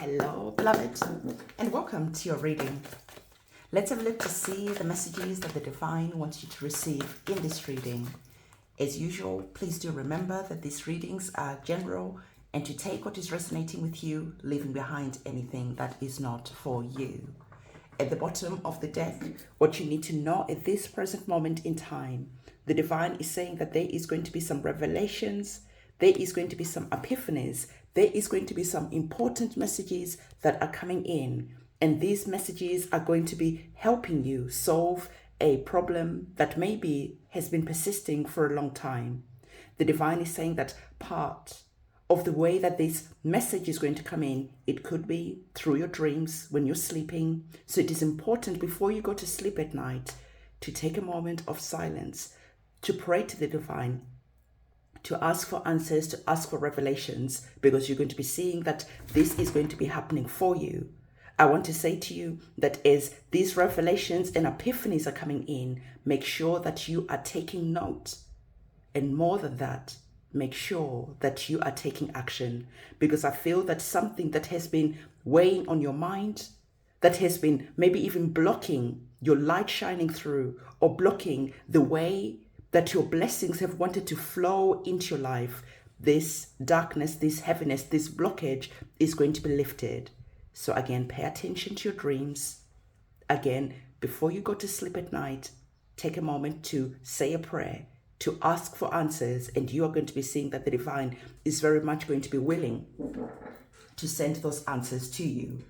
Hello, beloved, and welcome to your reading. Let's have a look to see the messages that the Divine wants you to receive in this reading. As usual, please do remember that these readings are general and to take what is resonating with you, leaving behind anything that is not for you. At the bottom of the deck, what you need to know at this present moment in time, the Divine is saying that there is going to be some revelations, there is going to be some epiphanies, there is going to be some important messages that are coming in. And these messages are going to be helping you solve a problem that maybe has been persisting for a long time. The Divine is saying that part of the way that this message is going to come in, it could be through your dreams when you're sleeping. So it is important before you go to sleep at night to take a moment of silence, to pray to the Divine, to ask for answers, to ask for revelations, because you're going to be seeing that this is going to be happening for you. I want to say to you that as these revelations and epiphanies are coming in, make sure that you are taking note. And more than that, make sure that you are taking action, because I feel that something that has been weighing on your mind, that has been maybe even blocking your light shining through, or blocking the way that your blessings have wanted to flow into your life, this darkness, this heaviness, this blockage is going to be lifted. So again, pay attention to your dreams. Again, before you go to sleep at night, take a moment to say a prayer, to ask for answers, and you are going to be seeing that the Divine is very much going to be willing to send those answers to you.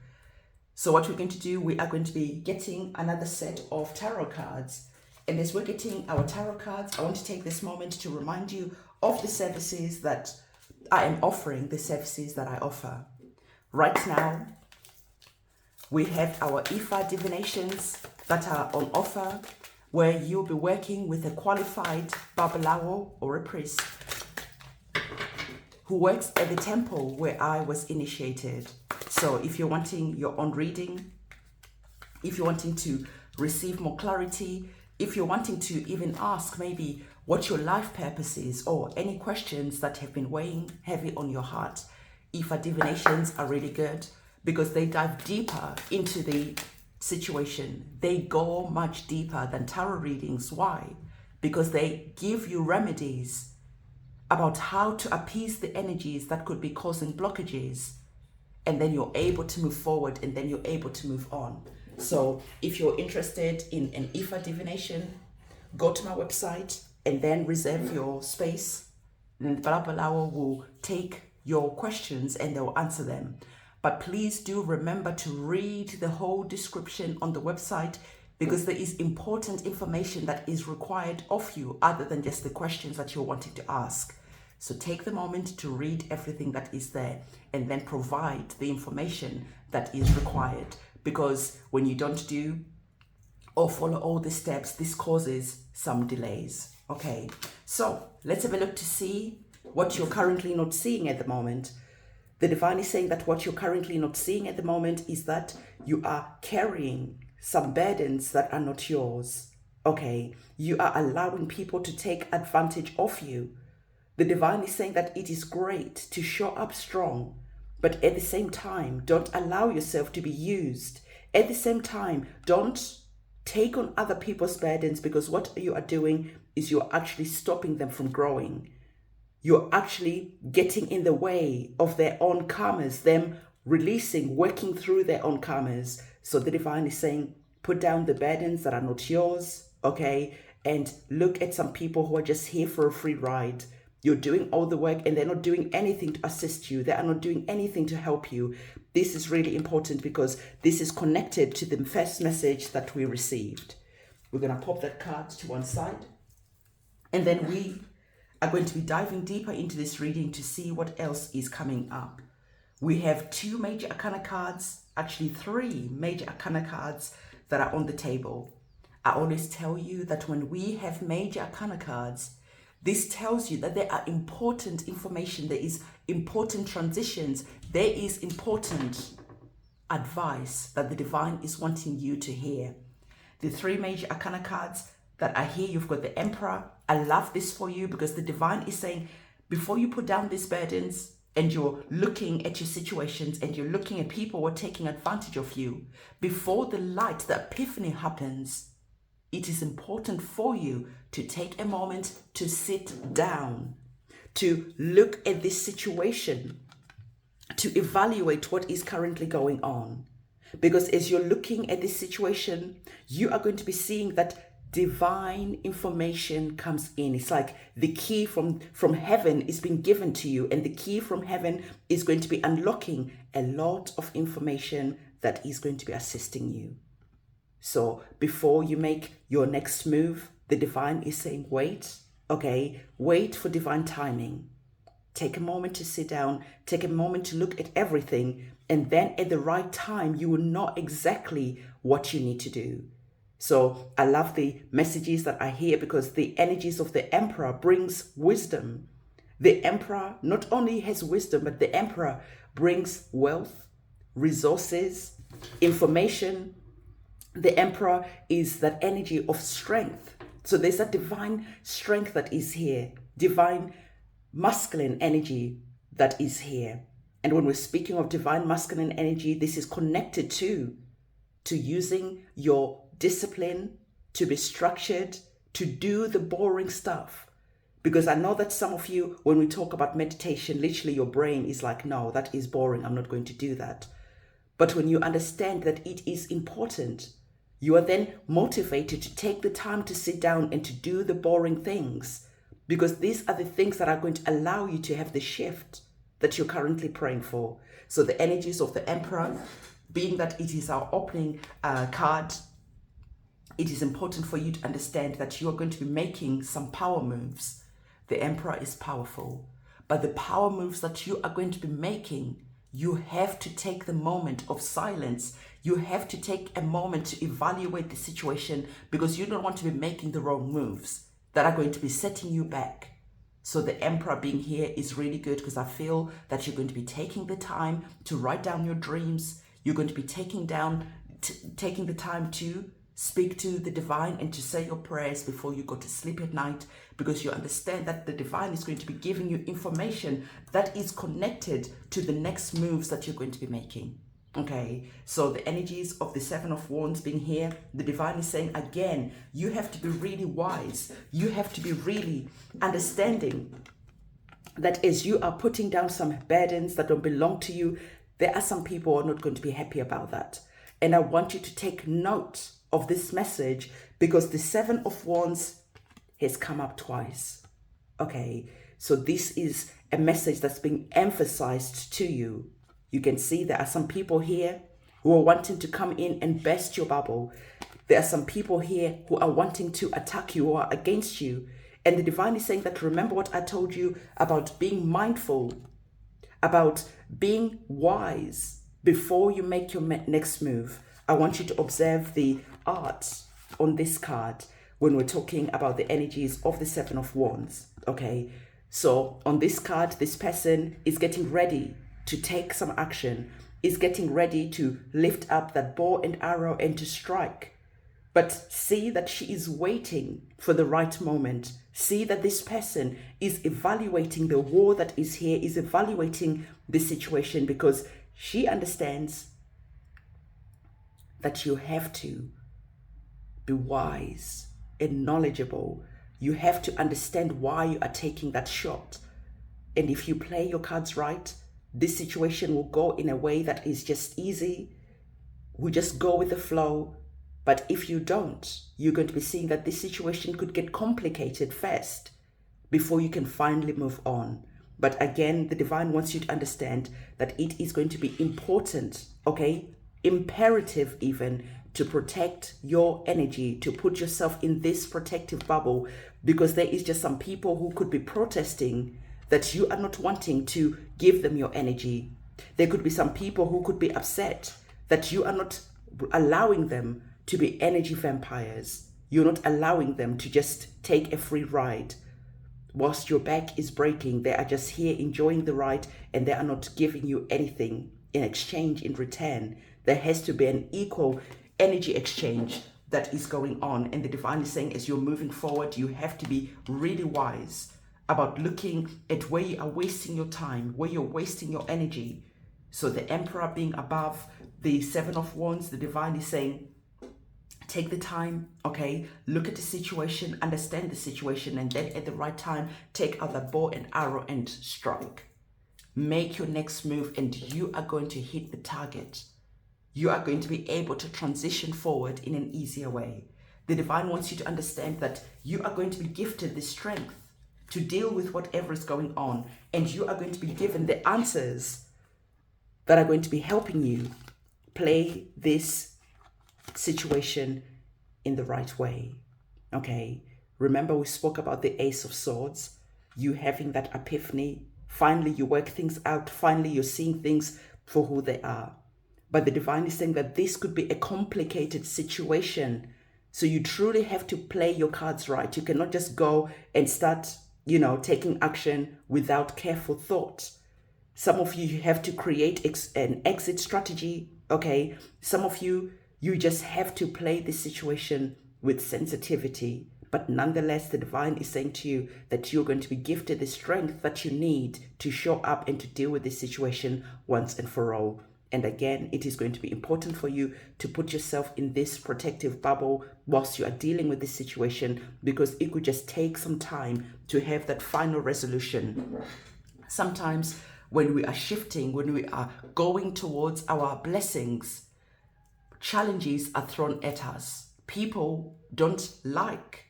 So what we're going to do, we are going to be getting another set of tarot cards. And as we're getting our tarot cards, I want to take this moment to remind you of the services that I am offering, the services that I offer. Right now, we have our IFA divinations that are on offer, where you'll be working with a qualified Babalawo or a priest who works at the temple where I was initiated. So if you're wanting your own reading, if you're wanting to receive more clarity, if you're wanting to even ask maybe what your life purpose is, or any questions that have been weighing heavy on your heart, IFA divinations are really good because they dive deeper into the situation. They go much deeper than tarot readings. Why? Because they give you remedies about how to appease the energies that could be causing blockages, and then you're able to move forward, and then you're able to move on. So if you're interested in an IFA divination, go to my website and then reserve your space. And Babalawo will take your questions and they'll answer them. But please do remember to read the whole description on the website, because there is important information that is required of you other than just the questions that you're wanting to ask. So take the moment to read everything that is there and then provide the information that is required. Because when you don't do or follow all the steps, this causes some delays. Okay, so let's have a look to see what you're currently not seeing at the moment. The Divine is saying that what you're currently not seeing at the moment is that you are carrying some burdens that are not yours. Okay, you are allowing people to take advantage of you. The Divine is saying that it is great to show up strong, but at the same time, don't allow yourself to be used. At the same time, don't take on other people's burdens, because what you are doing is you're actually stopping them from growing. You're actually getting in the way of their own karmas, them releasing, working through their own karmas. So the Divine is saying, put down the burdens that are not yours, okay? And look at some people who are just here for a free ride. You're doing all the work and they're not doing anything to assist you. They are not doing anything to help you. This is really important because this is connected to the first message that we received. We're going to pop that card to one side. And then we are going to be diving deeper into this reading to see what else is coming up. We have two major arcana cards, actually three major arcana cards that are on the table. I always tell you that when we have major arcana cards, this tells you that there are important information, there is important transitions, there is important advice that the Divine is wanting you to hear. The three major arcana cards that are here, you've got the Emperor. I love this for you because the Divine is saying, before you put down these burdens, and you're looking at your situations and you're looking at people who are taking advantage of you, before the light, the epiphany happens, it is important for you to take a moment to sit down, to look at this situation, to evaluate what is currently going on. Because as you're looking at this situation, you are going to be seeing that divine information comes in. It's like the key from heaven is being given to you, and the key from heaven is going to be unlocking a lot of information that is going to be assisting you. So before you make your next move, the divine is saying, wait, okay, wait for divine timing. Take a moment to sit down, take a moment to look at everything, and then at the right time, you will know exactly what you need to do. So I love the messages that I hear, because the energies of the Emperor brings wisdom. The Emperor not only has wisdom, but the Emperor brings wealth, resources, information. The Emperor is that energy of strength. So there's that divine strength that is here, divine masculine energy that is here. And when we're speaking of divine masculine energy, this is connected to using your discipline, to be structured, to do the boring stuff. Because I know that some of you, when we talk about meditation, literally your brain is like, no, that is boring, I'm not going to do that. But when you understand that it is important, you are then motivated to take the time to sit down and to do the boring things, because these are the things that are going to allow you to have the shift that you're currently praying for. So the energies of the Emperor, being that it is our opening card, it is important for you to understand that you are going to be making some power moves. The Emperor is powerful, but the power moves that you are going to be making, you have to take the moment of silence. You have to take a moment to evaluate the situation, because you don't want to be making the wrong moves that are going to be setting you back. So the Emperor being here is really good, because I feel that you're going to be taking the time to write down your dreams. You're going to be taking the time to speak to the divine and to say your prayers before you go to sleep at night, because you understand that the divine is going to be giving you information that is connected to the next moves that you're going to be making. Okay, so the energies of the Seven of Wands being here, the divine is saying again, you have to be really wise. You have to be really understanding that as you are putting down some burdens that don't belong to you, there are some people who are not going to be happy about that. And I want you to take note of this message, because the Seven of Wands has come up twice. Okay, so this is a message that's being emphasized to you. You can see there are some people here who are wanting to come in and burst your bubble. There are some people here who are wanting to attack you or are against you. And the divine is saying that, remember what I told you about being mindful, about being wise before you make your next move. I want you to observe the art on this card when we're talking about the energies of the Seven of Wands. Okay, so on this card, this person is getting ready to take some action, is getting ready to lift up that bow and arrow and to strike. But see that she is waiting for the right moment. See that this person is evaluating the war that is here, is evaluating the situation, because she understands that you have to be wise and knowledgeable. You have to understand why you are taking that shot. And if you play your cards right, this situation will go in a way that is just easy. We just go with the flow. But if you don't, you're going to be seeing that this situation could get complicated first before you can finally move on. But again, the divine wants you to understand that it is going to be important, okay? Imperative even, to protect your energy, to put yourself in this protective bubble, because there is just some people who could be protesting that you are not wanting to give them your energy. There could be some people who could be upset that you are not allowing them to be energy vampires. You're not allowing them to just take a free ride. Whilst your back is breaking, they are just here enjoying the ride, and they are not giving you anything in exchange, in return. There has to be an equal energy exchange that is going on. And the divine is saying, as you're moving forward, you have to be really wise about looking at where you are wasting your time, where you're wasting your energy. So the Emperor being above the Seven of Wands, the Divine is saying, take the time, okay? Look at the situation, understand the situation, and then at the right time, take out the bow and arrow and strike. Make your next move, and you are going to hit the target. You are going to be able to transition forward in an easier way. The Divine wants you to understand that you are going to be gifted the strength to deal with whatever is going on, and you are going to be given the answers that are going to be helping you play this situation in the right way. Okay, remember we spoke about the Ace of Swords, you having that epiphany. Finally you work things out, finally you're seeing things for who they are. But the Divine is saying that this could be a complicated situation, so you truly have to play your cards right. You cannot just go and start, taking action without careful thought. Some of you have to create an exit strategy, okay? Some of you just have to play this situation with sensitivity. But nonetheless, the Divine is saying to you that you're going to be gifted the strength that you need to show up and to deal with this situation once and for all. And again, it is going to be important for you to put yourself in this protective bubble whilst you are dealing with this situation, because it could just take some time to have that final resolution. Sometimes when we are shifting, when we are going towards our blessings, challenges are thrown at us. People don't like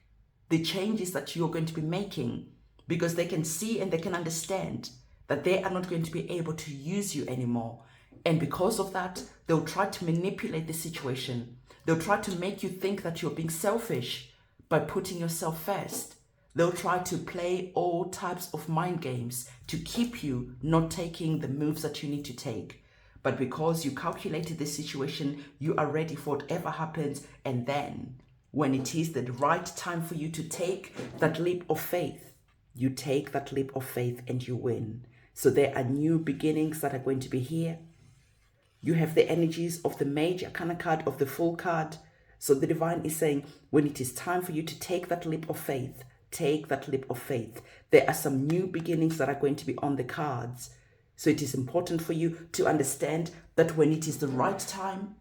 the changes that you're going to be making because they can see and they can understand that they are not going to be able to use you anymore. And because of that, they'll try to manipulate the situation. They'll try to make you think that you're being selfish by putting yourself first. They'll try to play all types of mind games to keep you not taking the moves that you need to take. But because you calculated the situation, you are ready for whatever happens. And then when it is the right time for you to take that leap of faith, you take that leap of faith and you win. So there are new beginnings that are going to be here. You have the energies of the Mage Arcana card, of the Fool card. So the Divine is saying, when it is time for you to take that leap of faith, take that leap of faith. There are some new beginnings that are going to be on the cards. So it is important for you to understand that when it is the right time,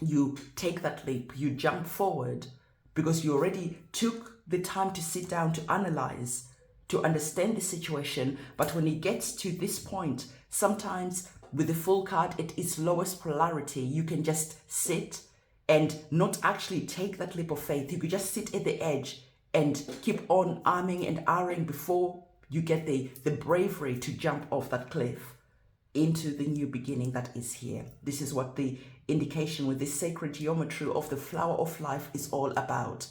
you take that leap, you jump forward, because you already took the time to sit down, to analyze, to understand the situation. But when it gets to this point, sometimes with the Full card at its lowest polarity, you can just sit and not actually take that leap of faith. You could just sit at the edge and keep on arming and ahhing before you get the bravery to jump off that cliff into the new beginning that is here. This is what the indication with this sacred geometry of the flower of life is all about.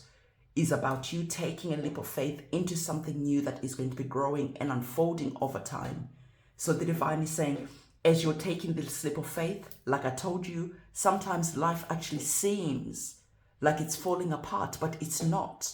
Is about you taking a leap of faith into something new that is going to be growing and unfolding over time. So the Divine is saying, as you're taking this leap of faith, like I told you, sometimes life actually seems like it's falling apart, but it's not.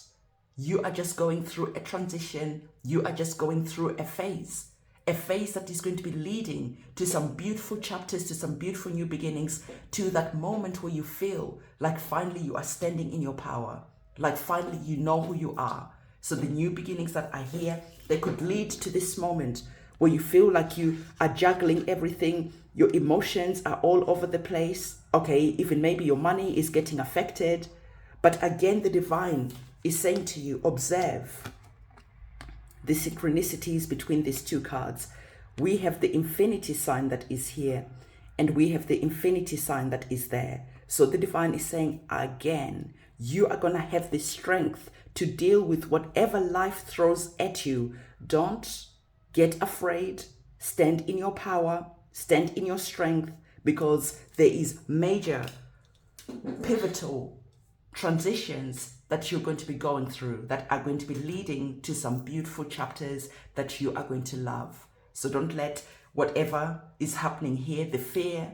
You are just going through a transition. You are just going through a phase that is going to be leading to some beautiful chapters, to some beautiful new beginnings, to that moment where you feel like finally you are standing in your power, like finally you know who you are. So the new beginnings that are here, they could lead to this moment where you feel like you are juggling everything, your emotions are all over the place, okay, even maybe your money is getting affected. But again, the Divine is saying to you, observe the synchronicities between these two cards. We have the infinity sign that is here, and we have the infinity sign that is there. So the Divine is saying, again, you are going to have the strength to deal with whatever life throws at you. Don't get afraid. Stand in your power. Stand in your strength, because there is major, pivotal transitions that you're going to be going through that are going to be leading to some beautiful chapters that you are going to love. So don't let whatever is happening here, the fear,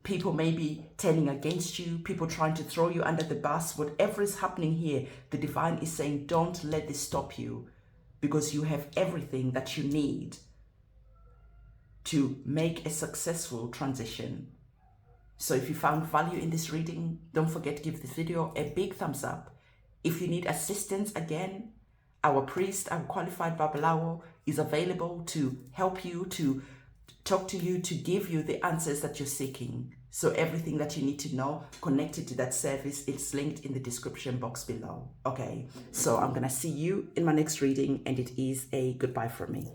people maybe turning against you, people trying to throw you under the bus, whatever is happening here, the Divine is saying, don't let this stop you, because you have everything that you need to make a successful transition. So if you found value in this reading, don't forget to give this video a big thumbs up. If you need assistance, again, our priest, our qualified Babalawo, is available to help you, to talk to you, to give you the answers that you're seeking. So everything that you need to know connected to that service, it's linked in the description box below. Okay, so I'm gonna see you in my next reading, and it is a goodbye from me.